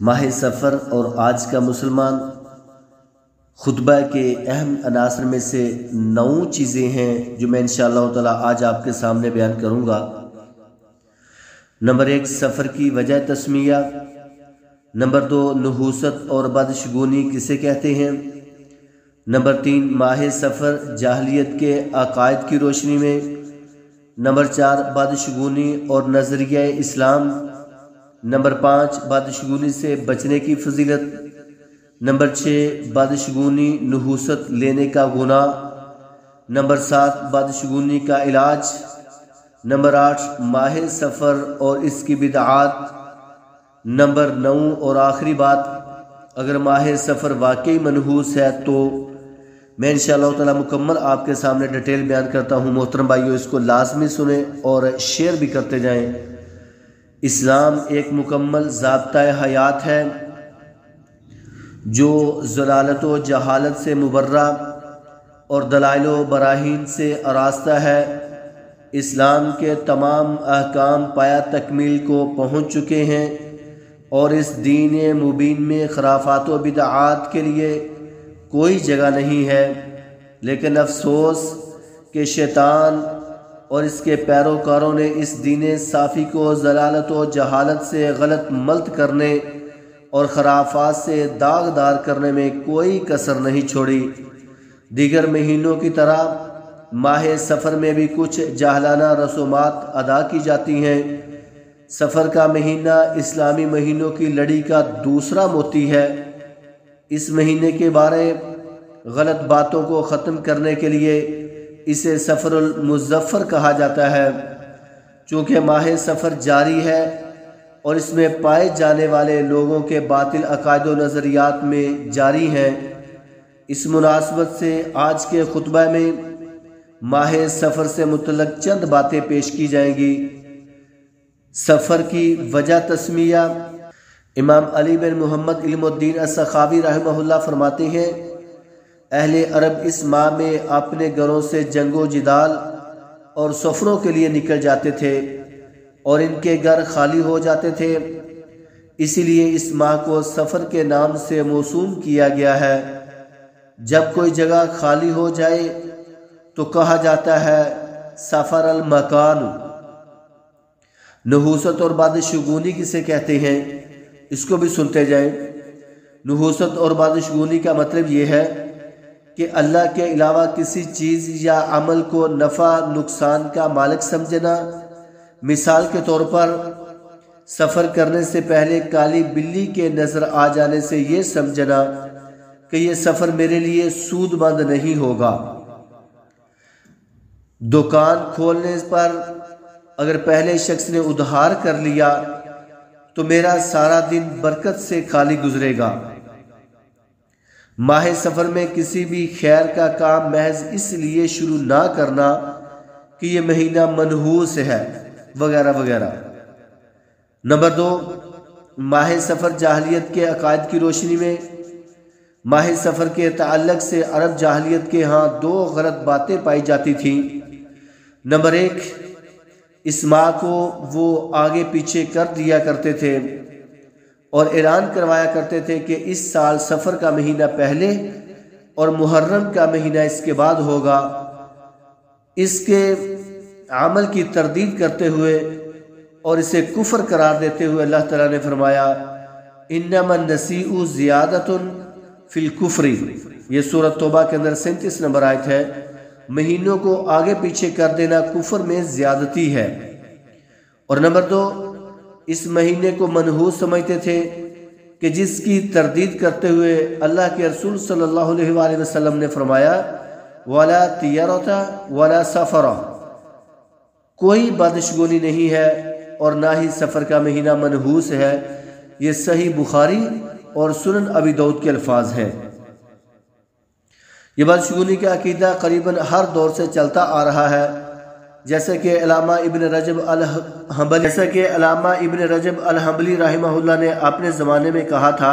ماہ سفر اور آج کا مسلمان خطبہ کے اہم عناصر میں سے 9 چیزیں ہیں جو میں انشاءاللہ تعالی آج آپ کے سامنے بیان کروں گا۔ نمبر 1، سفر کی وجہ تسمیہ۔ نمبر 2، نحوست اور بدشگونی کسے کہتے ہیں۔ نمبر 3، ماہ سفر جاہلیت کے عقائد کی روشنی میں۔ نمبر 4، بدشگونی اور نظریہ اسلام۔ نمبر 5، بدشگونی سے بچنے کی فضیلت۔ نمبر 6، بدشگونی نحوست لینے کا گناہ۔ نمبر 7، بدشگونی کا علاج۔ نمبر 8، ماہ سفر اور اس کی بدعات۔ نمبر 9 اور آخری بات، اگر ماہ سفر واقعی منحوس ہے تو میں انشاءاللہ تعالی مکمل آپ کے سامنے ڈیٹیل بیان کرتا ہوں۔ محترم بھائیو، اس کو لازمی سنیں اور شیئر بھی کرتے جائیں۔ اسلام ایک مکمل ضابطۂ حیات ہے جو ضلالت و جہالت سے مبرہ اور دلائل و براہین سے آراستہ ہے۔ اسلام کے تمام احکام پایہ تکمیل کو پہنچ چکے ہیں اور اس دین مبین میں خرافات و بدعات کے لیے کوئی جگہ نہیں ہے، لیکن افسوس کہ شیطان اور اس کے پیروکاروں نے اس دین صافی کو ضلالت و جہالت سے غلط ملت کرنے اور خرافات سے داغدار کرنے میں کوئی کسر نہیں چھوڑی۔ دیگر مہینوں کی طرح ماہ سفر میں بھی کچھ جاہلانہ رسومات ادا کی جاتی ہیں۔ سفر کا مہینہ اسلامی مہینوں کی لڑی کا دوسرا موتی ہے۔ اس مہینے کے بارے غلط باتوں کو ختم کرنے کے لیے اسے سفر المظفر کہا جاتا ہے، چونکہ ماہ سفر جاری ہے اور اس میں پائے جانے والے لوگوں کے باطل عقائد و نظریات میں جاری ہیں۔ اس مناسبت سے آج کے خطبہ میں ماہ سفر سے متعلق چند باتیں پیش کی جائیں گی۔ سفر کی وجہ تسمیہ۔ امام علی بن محمد علم الدین السخاوی رحمہ اللہ فرماتے ہیں، اہل عرب اس ماہ میں اپنے گھروں سے جنگ و جدال اور سفروں کے لیے نکل جاتے تھے اور ان کے گھر خالی ہو جاتے تھے، اسی لیے اس ماہ کو سفر کے نام سے موسوم کیا گیا ہے۔ جب کوئی جگہ خالی ہو جائے تو کہا جاتا ہے سفر المکان۔ نحوست اور بدشگونی کسے کہتے ہیں، اس کو بھی سنتے جائیں۔ نحوست اور بدشگونی کا مطلب یہ ہے کہ اللہ کے علاوہ کسی چیز یا عمل کو نفع نقصان کا مالک سمجھنا۔ مثال کے طور پر سفر کرنے سے پہلے کالی بلی کے نظر آ جانے سے یہ سمجھنا کہ یہ سفر میرے لیے سود مند نہیں ہوگا۔ دکان کھولنے پر اگر پہلے شخص نے ادھار کر لیا تو میرا سارا دن برکت سے خالی گزرے گا۔ ماہ سفر میں کسی بھی خیر کا کام محض اس لیے شروع نہ کرنا کہ یہ مہینہ منحوس ہے وغیرہ وغیرہ۔ نمبر 2، ماہ سفر جاہلیت کے عقائد کی روشنی میں۔ ماہ سفر کے تعلق سے عرب جاہلیت کے ہاں 2 غلط باتیں پائی جاتی تھیں۔ نمبر 1، اس ماہ کو وہ آگے پیچھے کر دیا کرتے تھے اور اعلان کروایا کرتے تھے کہ اس سال سفر کا مہینہ پہلے اور محرم کا مہینہ اس کے بعد ہوگا۔ اس کے عمل کی تردید کرتے ہوئے اور اسے کفر قرار دیتے ہوئے اللہ تعالیٰ نے فرمایا انما النسیء زیادۃ فی الکفر۔ یہ سورۃ توبہ کے اندر 37 نمبر آیت ہے۔ مہینوں کو آگے پیچھے کر دینا کفر میں زیادتی ہے۔ اور نمبر 2، اس مہینے کو منحوس سمجھتے تھے کہ جس کی تردید کرتے ہوئے اللہ کے رسول صلی اللہ علیہ وآلہ وسلم نے فرمایا وَلَا طِيَرَةَ وَلَا سَفَرَ، کوئی بدشگونی نہیں ہے اور نہ ہی سفر کا مہینہ منحوس ہے۔ یہ صحیح بخاری اور سنن ابی داؤد کے الفاظ ہیں۔ یہ بدشگونی کا عقیدہ قریباً ہر دور سے چلتا آ رہا ہے، جیسے کہ علامہ ابن رجب الحنبلی رحمہ اللہ نے اپنے زمانے میں کہا تھا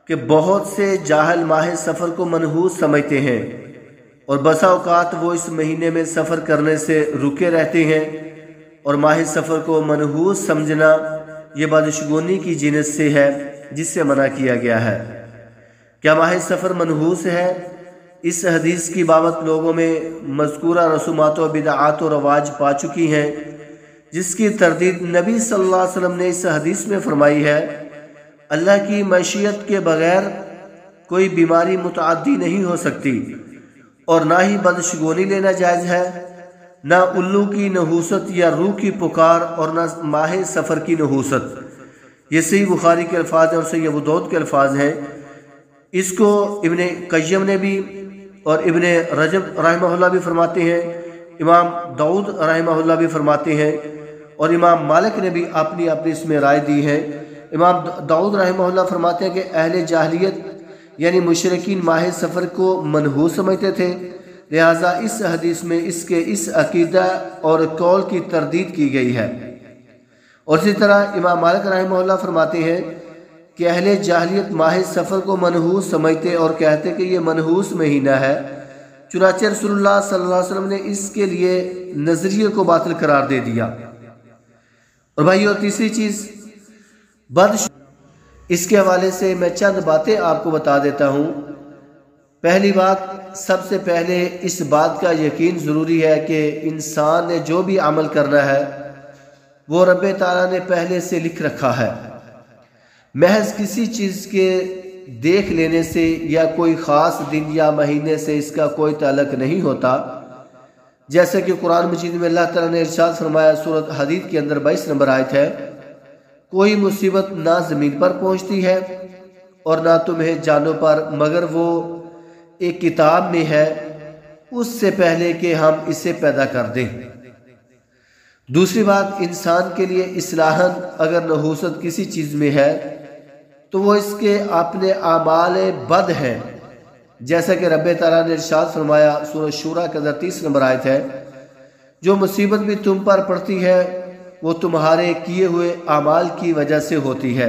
کہ بہت سے جاہل ماہ سفر کو منحوس سمجھتے ہیں اور بسا اوقات وہ اس مہینے میں سفر کرنے سے رکے رہتے ہیں اور ماہ سفر کو منحوس سمجھنا یہ بدشگونی کی جنس سے ہے۔ جس سے منع کیا گیا ہے۔ کیا ماہ سفر منحوس ہے؟ اس حدیث کی بابت لوگوں میں مذکورہ رسومات و بدعات و رواج پا چکی ہیں، جس کی تردید نبی صلی اللہ علیہ وسلم نے اس حدیث میں فرمائی ہے۔ اللہ کی مشیت کے بغیر کوئی بیماری متعدی نہیں ہو سکتی، اور نہ ہی بدشگونی لینا جائز ہے، نہ الو کی نحوست یا روح کی پکار، اور نہ ماہ سفر کی نحوست۔ یہ صحیح بخاری کے الفاظ ہیں اور صحیح ابو داؤد کے الفاظ ہیں۔ اس کو ابن قیم نے بھی اور ابن رجب رحمہ اللہ بھی فرماتے ہیں، امام داؤد رحمہ اللہ بھی فرماتے ہیں، اور امام مالک نے بھی اپنی اس میں رائے دی ہے۔ امام داؤد رحمہ اللہ فرماتے ہیں کہ اہل جاہلیت یعنی مشرکین ماہ سفر کو منحوس سمجھتے تھے، لہٰذا اس حدیث میں اس کے اس عقیدہ اور قول کی تردید کی گئی ہے۔ اور اسی طرح امام مالک رحمہ اللہ فرماتے ہیں کہ اہل جاہلیت ماہ سفر کو منحوس سمجھتے اور کہتے کہ یہ منحوس مہینہ ہے، چنانچہ رسول اللہ صلی اللہ علیہ وسلم نے اس کے لیے نظریے کو باطل قرار دے دیا۔ اور بھائی اور تیسری چیز اس کے حوالے سے میں چند باتیں آپ کو بتا دیتا ہوں۔ پہلی بات، سب سے پہلے اس بات کا یقین ضروری ہے کہ انسان نے جو بھی عمل کرنا ہے وہ رب تعالیٰ نے پہلے سے لکھ رکھا ہے۔ محض کسی چیز کے دیکھ لینے سے یا کوئی خاص دن یا مہینے سے اس کا کوئی تعلق نہیں ہوتا، جیسے کہ قرآن مجید میں اللہ تعالیٰ نے ارشاد فرمایا، سورۃ حدید کے اندر 22 نمبر آیت ہے، کوئی مصیبت نہ زمین پر پہنچتی ہے اور نہ تمہیں جانوں پر، مگر وہ ایک کتاب میں ہے اس سے پہلے کہ ہم اسے پیدا کر دیں۔ دوسری بات، انسان کے لیے اصلاحاً اگر نحوست کسی چیز میں ہے تو وہ اس کے اپنے اعمال بد ہیں، جیسا کہ رب تعالیٰ نے ارشاد فرمایا، سورۃ شورى کے اندر 30 نمبر آیت ہے، جو مصیبت بھی تم پر پڑتی ہے وہ تمہارے کیے ہوئے اعمال کی وجہ سے ہوتی ہے۔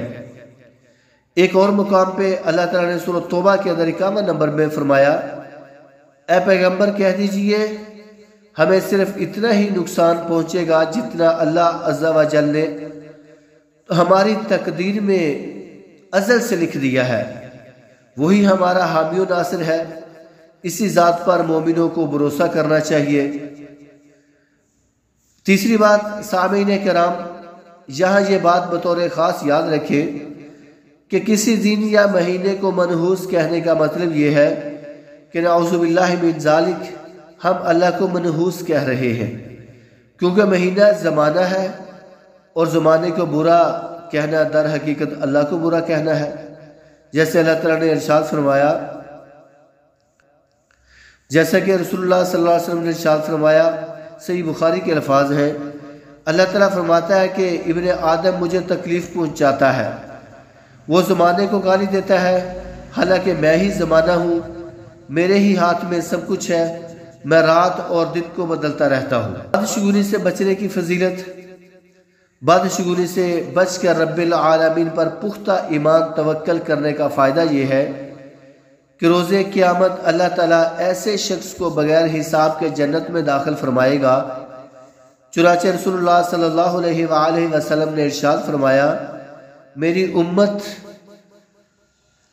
ایک اور مقام پہ اللہ تعالیٰ نے سورۃ توبہ کے اندر 51 نمبر میں فرمایا، اے پیغمبر کہہ دیجئے ہمیں صرف اتنا ہی نقصان پہنچے گا جتنا اللہ عز و جل نے ہماری تقدیر میں ازل سے لکھ دیا ہے، وہی ہمارا حامی و ناصر ہے، اسی ذات پر مومنوں کو بھروسہ کرنا چاہیے۔ تیسری بات، سامعین کرام، یہاں یہ بات بطور خاص یاد رکھیں کہ کسی دن یا مہینے کو منحوس کہنے کا مطلب یہ ہے کہ نعوذ باللہ من ذالک ہم اللہ کو منحوس کہہ رہے ہیں، کیونکہ مہینہ زمانہ ہے اور زمانے کو برا کہنا در حقیقت اللہ کو برا کہنا ہے، جیسے اللہ تعالیٰ نے ارشاد فرمایا، جیسا کہ رسول اللہ صلی اللہ علیہ وسلم نے ارشاد فرمایا، صحیح بخاری کے الفاظ ہیں، اللہ تعالیٰ فرماتا ہے کہ ابن آدم مجھے تکلیف پہنچاتا ہے، وہ زمانے کو گالی دیتا ہے، حالانکہ میں ہی زمانہ ہوں، میرے ہی ہاتھ میں سب کچھ ہے، میں رات اور دن کو بدلتا رہتا ہوں۔ بدشگونی سے بچنے کی فضیلت، بدشگونی سے بچ کر رب العالمین پر پختہ ایمان توکل کرنے کا فائدہ یہ ہے کہ روز قیامت اللہ تعالیٰ ایسے شخص کو بغیر حساب کے جنت میں داخل فرمائے گا۔ چنانچہ رسول اللہ صلی اللہ علیہ وآلہ وسلم نے ارشاد فرمایا،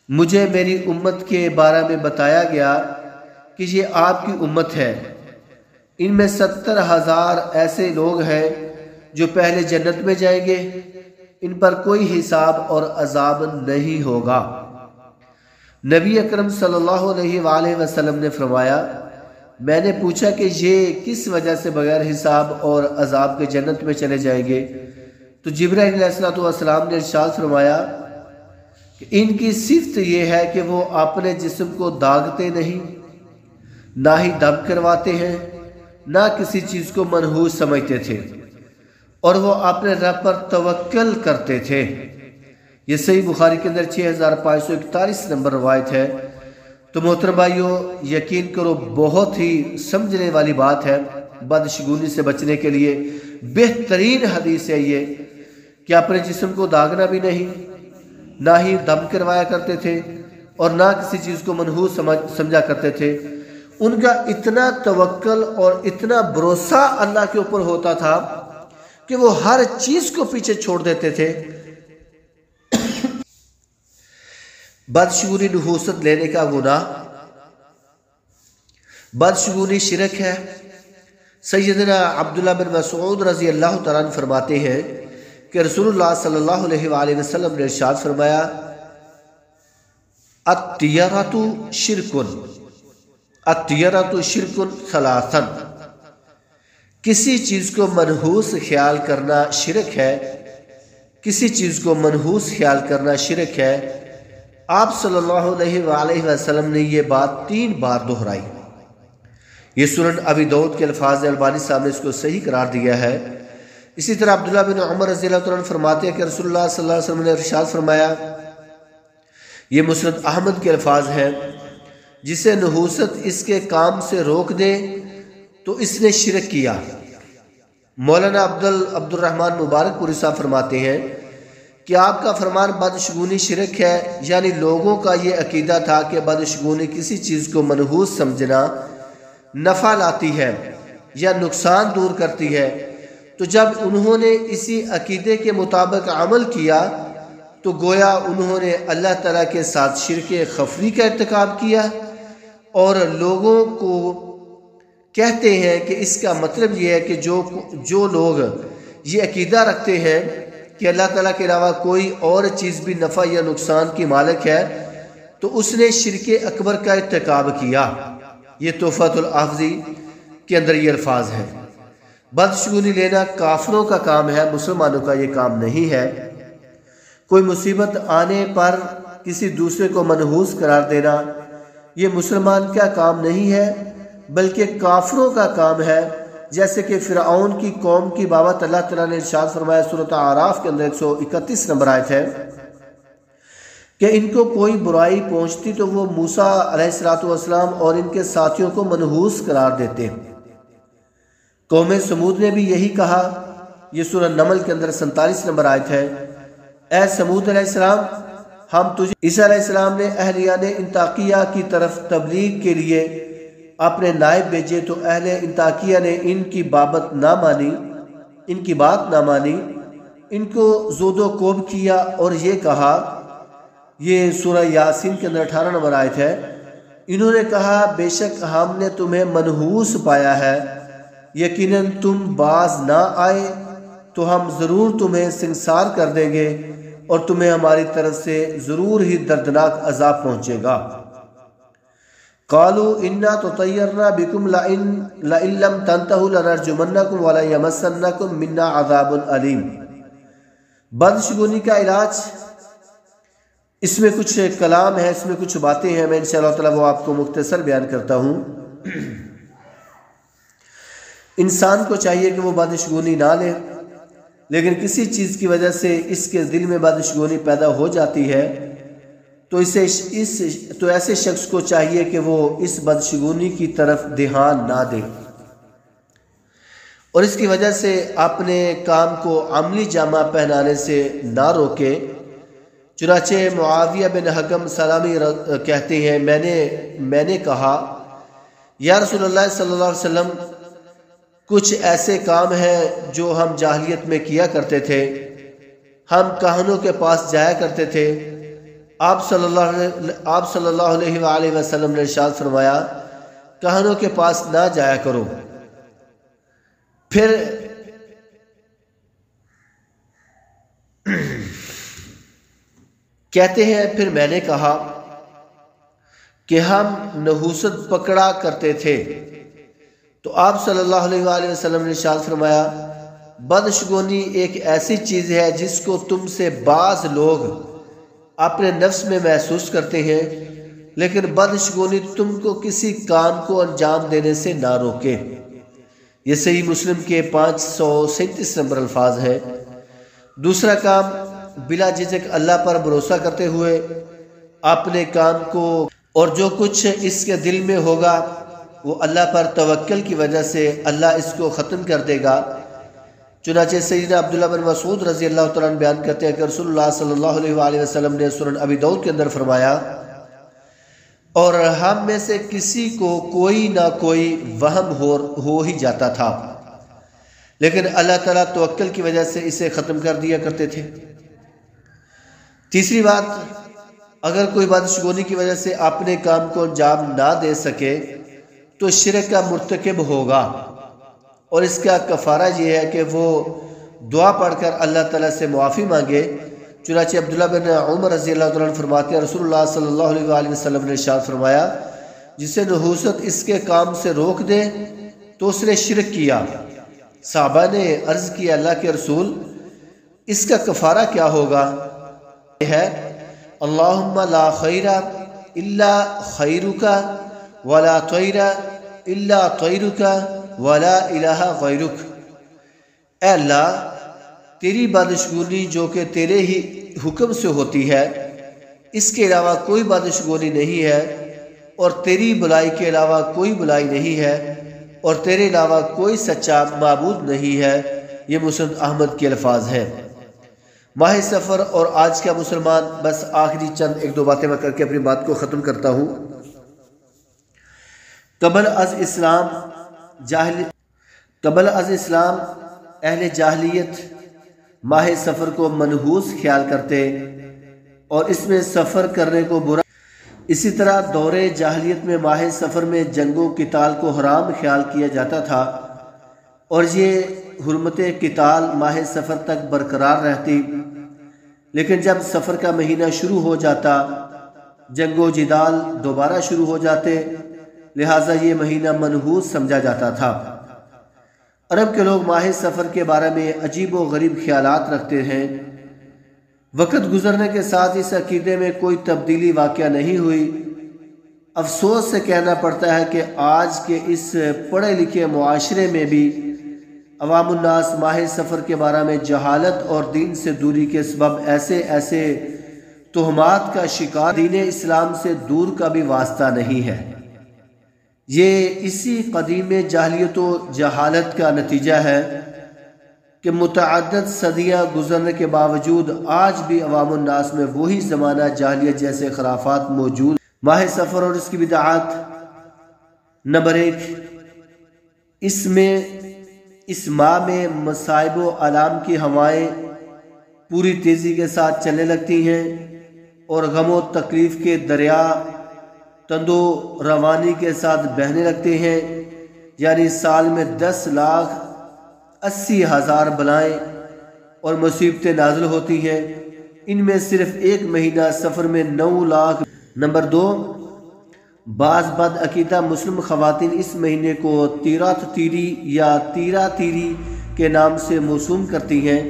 مجھے میری امت کے بارے میں بتایا گیا کہ یہ آپ کی امت ہے، ان میں 70,000 ایسے لوگ ہیں جو پہلے جنت میں جائیں گے، ان پر کوئی حساب اور عذاب نہیں ہوگا۔ نبی اکرم صلی اللہ علیہ وآلہ وسلم نے فرمایا، میں نے پوچھا کہ یہ کس وجہ سے بغیر حساب اور عذاب کے جنت میں چلے جائیں گے؟ تو جبرائیل علیہ السلام نے ارشاد فرمایا کہ ان کی صفت یہ ہے کہ وہ اپنے جسم کو داغتے نہیں، نہ ہی دم کرواتے ہیں، نہ کسی چیز کو منحوس سمجھتے تھے، اور وہ اپنے رب پر توکل کرتے تھے۔ یہ صحیح بخاری کے اندر 6541 نمبر روایت ہے۔ تو محترم بھائیو، یقین کرو بہت ہی سمجھنے والی بات ہے۔ بدشگونی سے بچنے کے لیے بہترین حدیث ہے یہ کہ اپنے جسم کو داغنا بھی نہیں، نہ ہی دم کروایا کرتے تھے، اور نہ کسی چیز کو منحوس سمجھا کرتے تھے۔ ان کا اتنا توکل اور اتنا بھروسہ اللہ کے اوپر ہوتا تھا کہ وہ ہر چیز کو پیچھے چھوڑ دیتے تھے بدشگونی نحوست لینے کا گناہ، بدشگونی شرک ہے۔ سیدنا عبداللہ بن مسعود رضی اللہ تعالیٰ عنہ فرماتے ہیں کہ رسول اللہ صلی اللہ علیہ وآلہ وسلم نے ارشاد فرمایا الطیرۃ شرک، الطیرۃ شرک ثلاثا، کسی چیز کو منحوس خیال کرنا شرک ہے، کسی چیز کو منحوس خیال کرنا شرک ہے۔ آپ صلی اللہ علیہ وآلہ وسلم نے یہ بات 3 بار دہرائی۔ یہ سنن ابی داؤد کے الفاظ ہیں، البانی صاحب نے اس کو صحیح قرار دیا ہے۔ اسی طرح عبداللہ بن عمر رضی اللہ عنہ فرماتے ہیں کہ رسول اللہ صلی اللہ علیہ وسلم نے ارشاد فرمایا، یہ مسند احمد کے الفاظ ہیں، جسے نحوست اس کے کام سے روک دے تو اس نے شرک کیا۔ مولانا عبد الرحمن مبارک پوری صاحب فرماتے ہیں کہ آپ کا فرمان بدشگونی شرک ہے، یعنی لوگوں کا یہ عقیدہ تھا کہ بدشگونی کسی چیز کو منحوس سمجھنا نفع لاتی ہے یا نقصان دور کرتی ہے، تو جب انہوں نے اسی عقیدے کے مطابق عمل کیا تو گویا انہوں نے اللہ تعالیٰ کے ساتھ شرک خفی کا ارتکاب کیا، اور لوگوں کو کہتے ہیں کہ اس کا مطلب یہ ہے کہ جو لوگ یہ عقیدہ رکھتے ہیں کہ اللہ تعالیٰ کے علاوہ کوئی اور چیز بھی نفع یا نقصان کی مالک ہے تو اس نے شرک اکبر کا ارتکاب کیا۔ یہ تحفۃ الحافظی کے اندر یہ الفاظ ہیں۔ بدشگونی لینا کافروں کا کام ہے، مسلمانوں کا یہ کام نہیں ہے۔ کوئی مصیبت آنے پر کسی دوسرے کو منحوس قرار دینا یہ مسلمان کا کام نہیں ہے، بلکہ کافروں کا کام ہے، جیسے کہ فرعون کی قوم کی بابت اللہ تعالیٰ نے ارشاد فرمایا سورۃ اعراف کے اندر 131 نمبر آیت ہے کہ ان کو کوئی برائی پہنچتی تو وہ موسیٰ علیہ السلام اور ان کے ساتھیوں کو منحوس قرار دیتے۔ قوم سمود نے بھی یہی کہا، یہ سورہ نمل کے اندر 47 نمبر آیت ہے، اے سمود علیہ السلام، ہم تجھے، عیسیٰ علیہ السلام نے اہلیان انطاکیہ کی طرف تبلیغ کے لیے اپنے نائب بھیجے تو اہل انطاکیہ نے ان کی بات نہ مانی، ان کو زود و کوب کیا اور یہ کہا، یہ سورہ یاسین کے اندر 18 نمبر آیت ہے، انہوں نے کہا بے شک ہم نے تمہیں منحوس پایا ہے، یقیناً تم باز نہ آئے تو ہم ضرور تمہیں سنگسار کر دیں گے اور تمہیں ہماری طرف سے ضرور ہی دردناک عذاب پہنچے گا۔ قالوا انا تطیرنا بکم لئن لم تنتہوا لنرجمنکم وليمسنکم منا عذاب علیم۔ بدشگونی کا علاج، اس میں کچھ کلام ہے، اس میں کچھ باتیں ہیں، میں انشاءاللہ تعالی وہ آپ کو مختصر بیان کرتا ہوں۔ انسان کو چاہیے کہ وہ بدشگونی نہ لے، لیکن کسی چیز کی وجہ سے اس کے دل میں بدشگونی پیدا ہو جاتی ہے تو ایسے شخص کو چاہیے کہ وہ اس بدشگونی کی طرف دھیان نہ دے اور اس کی وجہ سے اپنے کام کو عملی جامہ پہنانے سے نہ روکے۔ چنانچہ معاویہ بن حکم سلامی کہتے ہیں، میں نے کہا یا رسول اللہ صلی اللہ علیہ وسلم، کچھ ایسے کام ہیں جو ہم جاہلیت میں کیا کرتے تھے، ہم کاہنوں کے پاس جایا کرتے تھے۔ آپ صلی اللہ علیہ وآلہ وسلم نے ارشاد فرمایا، کاہنوں کے پاس نہ جایا کرو۔ پھر کہتے ہیں، پھر میں نے کہا کہ ہم نحوست پکڑا کرتے تھے تو آپ صلی اللہ علیہ وآلہ وسلم نے ارشاد فرمایا، بدشگونی ایک ایسی چیز ہے جس کو تم سے بعض لوگ اپنے نفس میں محسوس کرتے ہیں، لیکن بدشگونی تم کو کسی کام کو انجام دینے سے نہ روکے۔ یہ صحیح مسلم کے 537 نمبر الفاظ ہے۔ دوسرا کام، بلا جھجک اللہ پر بھروسہ کرتے ہوئے اپنے کام کو، اور جو کچھ اس کے دل میں ہوگا وہ اللہ پر توکل کی وجہ سے اللہ اس کو ختم کر دے گا۔ چنانچہ سیدنا عبداللہ بن مسعود رضی اللہ تعالیٰ عنہ بیان کرتے ہیں کہ رسول اللہ صلی اللہ علیہ وآلہ وسلم نے سنن ابی داؤد کے اندر فرمایا، اور ہم میں سے کسی کو کوئی نہ کوئی وہم ہو ہی جاتا تھا، لیکن اللہ تعالیٰ توکل کی وجہ سے اسے ختم کر دیا کرتے تھے۔ تیسری بات، اگر کوئی بادشگونی کی وجہ سے اپنے کام کو انجام نہ دے سکے تو شرک کا مرتکب ہوگا، اور اس کا کفارہ یہ ہے کہ وہ دعا پڑھ کر اللہ تعالیٰ سے معافی مانگے۔ چنانچہ عبداللہ بن عمر رضی اللہ تعالیٰ عنہ فرماتے ہیں رسول اللہ صلی اللہ علیہ وآلہ وسلم نے ارشاد فرمایا، جسے نحوست اس کے کام سے روک دے تو اس نے شرک کیا۔ صحابہ نے عرض کیا اللہ کے رسول، اس کا کفارہ کیا ہوگا؟ یہ ہے اللہم لا خیر الا خیرک ولا طیر الا طیرک ولا الہ غیرک۔ اے اللہ، تیری بادشگونی جو کہ تیرے ہی حکم سے ہوتی ہے، اس کے علاوہ کوئی بادشگونی نہیں ہے، اور تیری بلائی کے علاوہ کوئی بلائی نہیں ہے، اور تیرے علاوہ کوئی سچا معبود نہیں ہے۔ یہ مسند احمد کے الفاظ ہیں۔ ماہ سفر اور آج کا مسلمان، بس آخری چند ایک دو باتیں میں کر کے اپنی بات کو ختم کرتا ہوں۔ قبل از اسلام اہل جاہلیت ماہ سفر کو منحوس خیال کرتے اور اس میں سفر کرنے کو برا، اسی طرح دور جاہلیت میں ماہ سفر میں جنگ و قتال کو حرام خیال کیا جاتا تھا، اور یہ حرمت قتال ماہ سفر تک برقرار رہتی، لیکن جب سفر کا مہینہ شروع ہو جاتا جنگ و جدال دوبارہ شروع ہو جاتے، لہٰذا یہ مہینہ منحوس سمجھا جاتا تھا۔ عرب کے لوگ ماہ سفر کے بارے میں عجیب و غریب خیالات رکھتے ہیں۔ وقت گزرنے کے ساتھ اس عقیدے میں کوئی تبدیلی واقع نہیں ہوئی۔ افسوس سے کہنا پڑتا ہے کہ آج کے اس پڑھے لکھے معاشرے میں بھی عوام الناس ماہ سفر کے بارے میں جہالت اور دین سے دوری کے سبب ایسے تہمات کا شکار، دین اسلام سے دور کا بھی واسطہ نہیں ہے۔ یہ اسی قدیم جاہلیت و جہالت کا نتیجہ ہے کہ متعدد صدیاں گزرنے کے باوجود آج بھی عوام الناس میں وہی زمانہ جاہلیت جیسے خرافات موجود۔ ماہ سفر اور اس کی بدعات۔ نمبر 1، اس ماہ میں مصائب و آلام کی ہوائیں پوری تیزی کے ساتھ چلنے لگتی ہیں، اور غم و تکلیف کے دریا تند و روانی کے ساتھ بہنے لگتے ہیں، یعنی سال میں 10,80,000 بلائیں اور مصیبتیں نازل ہوتی ہیں، ان میں صرف ایک مہینہ سفر میں 9 لاکھ۔ نمبر 2، بعض بد عقیدہ مسلم خواتین اس مہینے کو تیرات تیری یا تیرا تیری کے نام سے موسوم کرتی ہیں،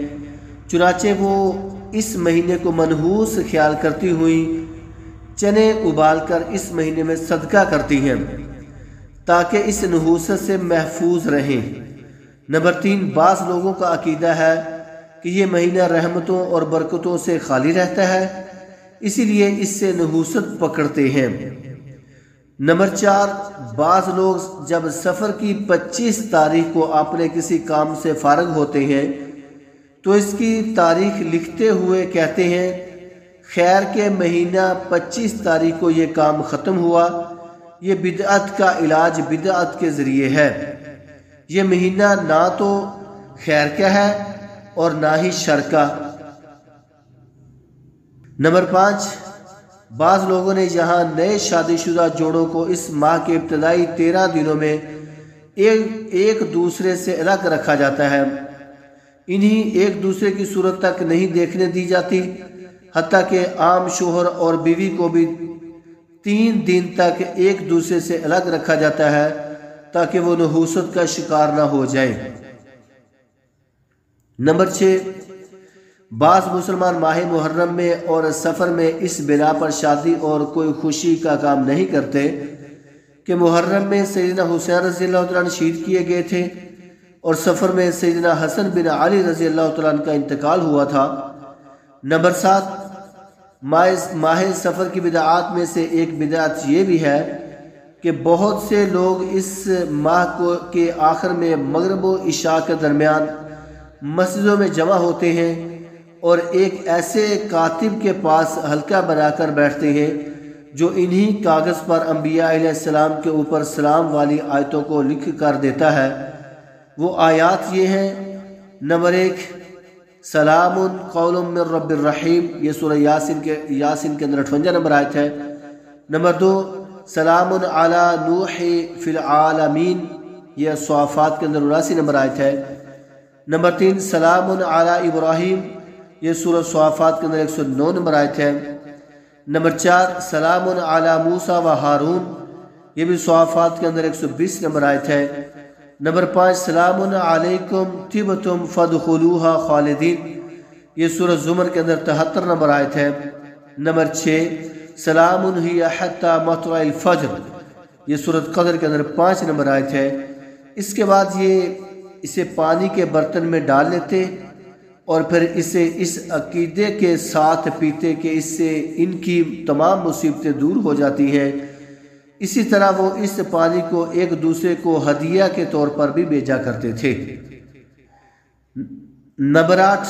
چنانچہ وہ اس مہینے کو منحوس خیال کرتی ہوئی چنے ابال کر اس مہینے میں صدقہ کرتی ہیں تاکہ اس نحوست سے محفوظ رہیں۔ نمبر 3، بعض لوگوں کا عقیدہ ہے کہ یہ مہینہ رحمتوں اور برکتوں سے خالی رہتا ہے، اسی لیے اس سے نحوست پکڑتے ہیں۔ نمبر 4، بعض لوگ جب سفر کی 25 تاریخ کو اپنے کسی کام سے فارغ ہوتے ہیں تو اس کی تاریخ لکھتے ہوئے کہتے ہیں خیر کے مہینہ 25 تاریخ کو یہ کام ختم ہوا۔ یہ بدعت کا علاج بدعت کے ذریعے ہے۔ یہ مہینہ نہ تو خیر کا ہے اور نہ ہی شر کا۔ نمبر 5، بعض لوگوں نے یہاں نئے شادی شدہ جوڑوں کو اس ماہ کے ابتدائی 13 دنوں میں ایک دوسرے سے الگ رکھا جاتا ہے، انہیں ایک دوسرے کی صورت تک نہیں دیکھنے دی جاتی، حتیٰ کہ عام شوہر اور بیوی کو بھی 3 دن تک ایک دوسرے سے الگ رکھا جاتا ہے تاکہ وہ نحوست کا شکار نہ ہو جائیں۔ نمبر 6، بعض مسلمان ماہ محرم میں اور سفر میں اس بنا پر شادی اور کوئی خوشی کا کام نہیں کرتے کہ محرم میں سیدنا حسین رضی اللہ تعالیٰ عنہ شہید کیے گئے تھے اور سفر میں سیدنا حسن بن علی رضی اللہ تعالیٰ عنہ کا انتقال ہوا تھا۔ نمبر 7، ماہ سفر کی بدعات میں سے ایک بدعت یہ بھی ہے کہ بہت سے لوگ اس ماہ کے آخر میں مغرب و عشاء کے درمیان مسجدوں میں جمع ہوتے ہیں اور ایک ایسے کاتب کے پاس حلقہ بنا کر بیٹھتے ہیں جو انہی کاغذ پر انبیاء علیہ السلام کے اوپر سلام والی آیتوں کو لکھ کر دیتا ہے۔ وہ آیات یہ ہیں، نمبر 1، سلام قول من رب الرحیم، یہ سورہ یاسین کے اندر 58 نمبر آیت ہے۔ نمبر 2 سلام علی نوح فی العالمین، یہ صافات کے اندر 79 نمبر آیت ہے۔ نمبر 3 سلام علی ابراہیم، یہ سورہ صافات کے اندر 109 نمبر آیت ہے۔ نمبر 4 سلام علی موسیٰ و ہارون، یہ بھی صافات کے اندر 120 نمبر آیت ہے۔ نمبر 5 سلام علیکم طبتم فادخلوها خالدین، یہ سورہ زمر کے اندر 73 نمبر آیت ہے۔ نمبر 6 سلام ہی حتی مطلع الفجر، یہ سورۃ قدر کے اندر 5 نمبر آیت ہے۔ اس کے بعد اسے پانی کے برتن میں ڈال لیتے اور پھر اسے اس عقیدے کے ساتھ پیتے کہ اس سے ان کی تمام مصیبتیں دور ہو جاتی ہیں۔ اسی طرح وہ اس پانی کو ایک دوسرے کو ہدیہ کے طور پر بھی بھیجا کرتے تھے۔ نمبر 8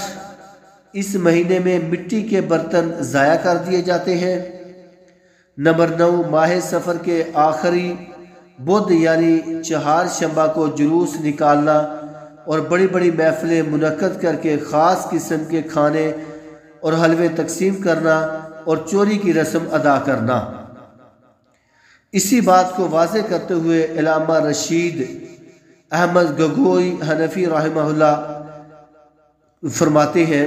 اس مہینے میں مٹی کے برتن ضائع کر دیے جاتے ہیں۔ نمبر 9 ماہ سفر کے آخری بدھ یعنی چہارشنبہ کو جلوس نکالنا اور بڑی بڑی محفلیں منعقد کر کے خاص قسم کے کھانے اور حلوے تقسیم کرنا اور چوری کی رسم ادا کرنا۔ اسی بات کو واضح کرتے ہوئے علامہ رشید احمد گگوئی حنفی رحمہ اللہ فرماتے ہیں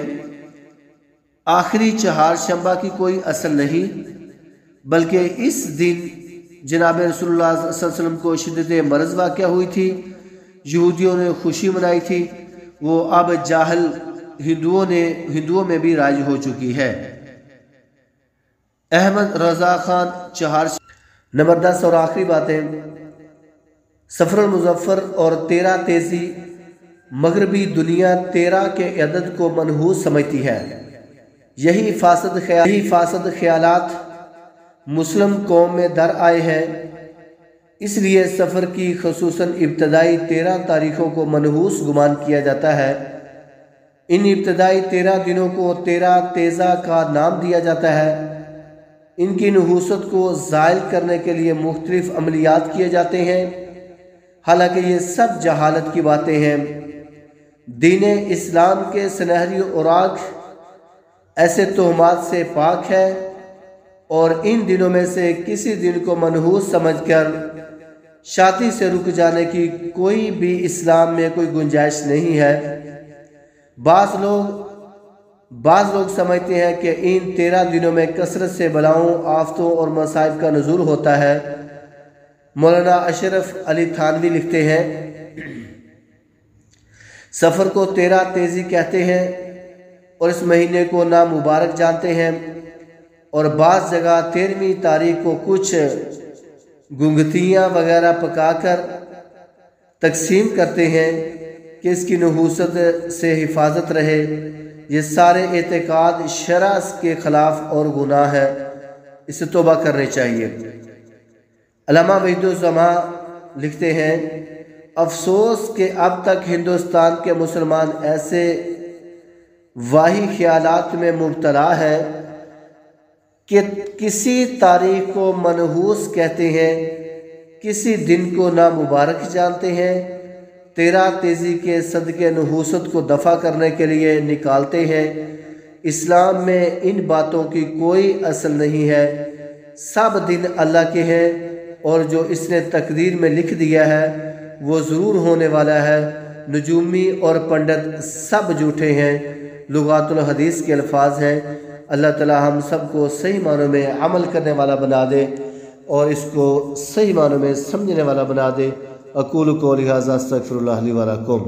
آخری چہارشنبہ کی کوئی اصل نہیں، بلکہ اس دن جناب رسول اللہ صلی اللہ علیہ وسلم کو شدت مرض واقع ہوئی تھی، یہودیوں نے خوشی منائی تھی، وہ اب جاہل ہندوؤں میں بھی رائج ہو چکی ہے۔ احمد رضا خان نمبر 10 اور آخری باتیں، سفر المظفر اور 13 تیزی مغربی دنیا 13 کے عدد کو منحوس سمجھتی ہے۔ یہی فاسد خیالات مسلم قوم میں در آئے ہیں، اس لیے سفر کی خصوصاً ابتدائی 13 تاریخوں کو منحوس گمان کیا جاتا ہے۔ ان ابتدائی 13 دنوں کو 13 تیزہ کا نام دیا جاتا ہے۔ ان کی نحوست کو زائل کرنے کے لیے مختلف عملیات کیے جاتے ہیں، حالانکہ یہ سب جہالت کی باتیں ہیں۔ دین اسلام کے سنہری اوراق ایسے تہمات سے پاک ہے، اور ان دنوں میں سے کسی دن کو منحوس سمجھ کر شادی سے رک جانے کی کوئی بھی اسلام میں کوئی گنجائش نہیں ہے۔ بعض لوگ سمجھتے ہیں کہ ان 13 دنوں میں کثرت سے بلاؤں، آفتوں اور مصائب کا نزول ہوتا ہے۔ مولانا اشرف علی تھانوی لکھتے ہیں سفر کو 13 تیزی کہتے ہیں اور اس مہینے کو نامبارک جانتے ہیں، اور بعض جگہ 13ویں تاریخ کو کچھ گنگتیاں وغیرہ پکا کر تقسیم کرتے ہیں کہ اس کی نحوست سے حفاظت رہے۔ یہ سارے اعتقاد شرع کے خلاف اور گناہ ہے، اس سے توبہ کرنی چاہیے۔ علامہ وحید الزماں لکھتے ہیں افسوس کہ اب تک ہندوستان کے مسلمان ایسے واہی خیالات میں مبتلا ہے کہ کسی تاریخ کو منحوس کہتے ہیں، کسی دن کو نامبارک جانتے ہیں، 13 تیزی کے صدقے نحوست کو دفع کرنے کے لیے نکالتے ہیں۔ اسلام میں ان باتوں کی کوئی اصل نہیں ہے، سب دن اللہ کے ہیں، اور جو اس نے تقدیر میں لکھ دیا ہے وہ ضرور ہونے والا ہے۔ نجومی اور پنڈت سب جھوٹے ہیں، لغات الحدیث کے الفاظ ہیں۔ اللہ تعالی ہم سب کو صحیح معنوں میں عمل کرنے والا بنا دے اور اس کو صحیح معنوں میں سمجھنے والا بنا دے۔ اقول قولی ھذا استغفر اللہ لی و لکم۔